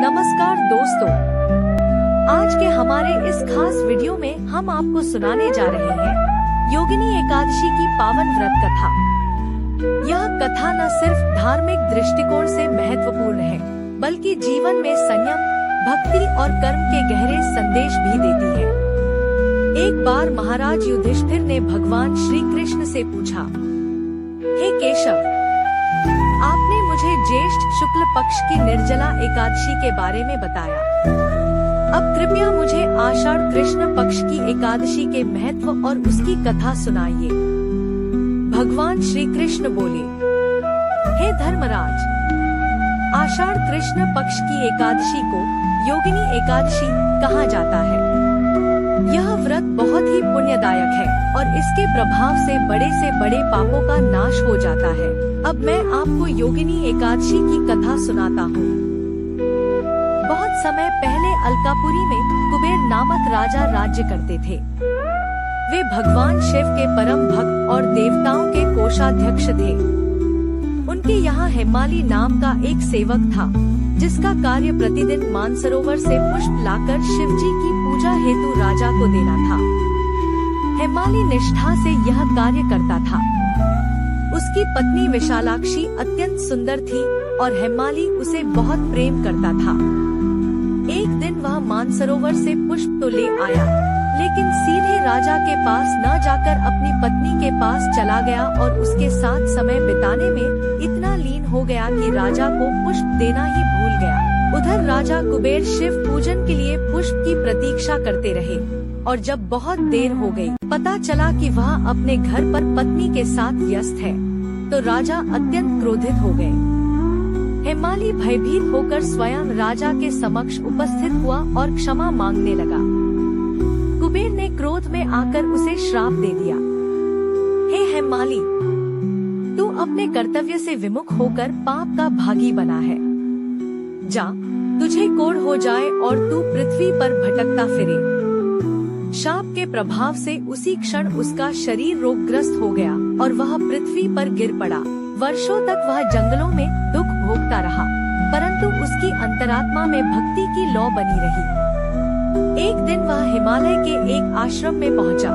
नमस्कार दोस्तों, आज के हमारे इस खास वीडियो में हम आपको सुनाने जा रहे हैं योगिनी एकादशी की पावन व्रत कथा। यह कथा न सिर्फ धार्मिक दृष्टिकोण से महत्वपूर्ण है, बल्कि जीवन में संयम, भक्ति और कर्म के गहरे संदेश भी देती है। एक बार महाराज युधिष्ठिर ने भगवान श्री कृष्ण से पूछा, हे केशव, आपने मुझे ज्येष्ठ शुक्ल पक्ष की निर्जला एकादशी के बारे में बताया। अब कृपया मुझे आषाढ़ कृष्ण पक्ष की एकादशी के महत्व और उसकी कथा सुनाइए। भगवान श्री कृष्ण बोले, हे धर्मराज, आषाढ़ कृष्ण पक्ष की एकादशी को योगिनी एकादशी कहा जाता है। यह व्रत बहुत ही पुण्यदायक है और इसके प्रभाव से बड़े पापों का नाश हो जाता है। अब मैं आपको योगिनी एकादशी की कथा सुनाता हूँ। बहुत समय पहले अलकापुरी में कुबेर नामक राजा राज्य करते थे। वे भगवान शिव के परम भक्त और देवताओं के कोषाध्यक्ष थे। उनके यहाँ हेमाली नाम का एक सेवक था, जिसका कार्य प्रतिदिन मानसरोवर से पुष्प लाकर शिवजी की पूजा हेतु राजा को देना था। हेमाली निष्ठा से यह कार्य करता था। उसकी पत्नी विशालाक्षी अत्यंत सुंदर थी और हेमाली उसे बहुत प्रेम करता था। एक दिन वह मानसरोवर से पुष्प तो ले आया, लेकिन सीधे राजा के पास न जाकर अपनी पत्नी के पास चला गया और उसके साथ समय बिताने में इतना लीन हो गया कि राजा को पुष्प देना ही भूल गया। उधर राजा कुबेर शिव पूजन के लिए पुष्प की प्रतीक्षा करते रहे और जब बहुत देर हो गई, पता चला कि वह अपने घर पर पत्नी के साथ व्यस्त है, तो राजा अत्यंत क्रोधित हो गए। हेमाली भयभीत होकर स्वयं राजा के समक्ष उपस्थित हुआ और क्षमा मांगने लगा। कुबेर ने क्रोध में आकर उसे श्राप दे दिया, हे हेमाली, तू अपने कर्तव्य से विमुख होकर पाप का भागी बना है। जा, तुझे कोढ़ हो जाए और तू पृथ्वी पर भटकता फिरे। शाप के प्रभाव से उसी क्षण उसका शरीर रोगग्रस्त हो गया और वह पृथ्वी पर गिर पड़ा। वर्षों तक वह जंगलों में दुख भोगता रहा, परंतु उसकी अंतरात्मा में भक्ति की लौ बनी रही। एक दिन वह हिमालय के एक आश्रम में पहुंचा,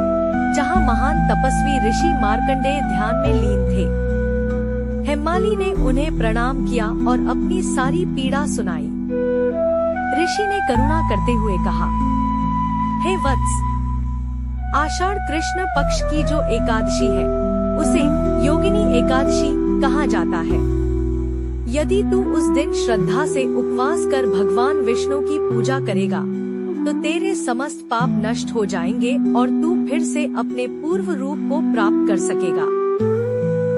जहां महान तपस्वी ऋषि मार्कंडेय ध्यान में लीन थे। हेमाली ने उन्हें प्रणाम किया और अपनी सारी पीड़ा सुनाई। ऋषि ने करुणा करते हुए कहा, हे वत्स, आषाढ़ कृष्ण पक्ष की जो एकादशी है, उसे योगिनी एकादशी कहा जाता है। यदि तू उस दिन श्रद्धा से उपवास कर भगवान विष्णु की पूजा करेगा, तो तेरे समस्त पाप नष्ट हो जाएंगे और तू फिर से अपने पूर्व रूप को प्राप्त कर सकेगा।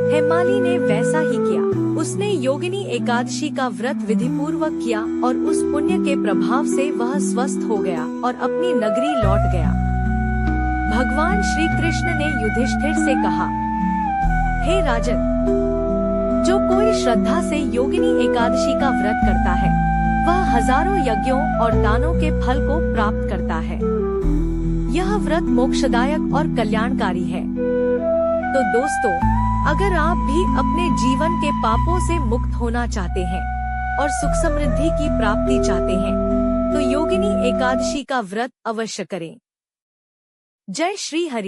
हेमाली ने वैसा ही किया। उसने योगिनी एकादशी का व्रत विधि पूर्वक किया और उस पुण्य के प्रभाव से वह स्वस्थ हो गया और अपनी नगरी लौट गया। भगवान श्री कृष्ण ने युधिष्ठिर से कहा, हे राजन, जो कोई श्रद्धा से योगिनी एकादशी का व्रत करता है, वह हजारों यज्ञों और दानों के फल को प्राप्त करता है। यह व्रत मोक्षदायक और कल्याणकारी है। तो दोस्तों, अगर आप भी अपने जीवन के पापों से मुक्त होना चाहते हैं और सुख समृद्धि की प्राप्ति चाहते हैं, तो योगिनी एकादशी का व्रत अवश्य करें। जय श्री हरि।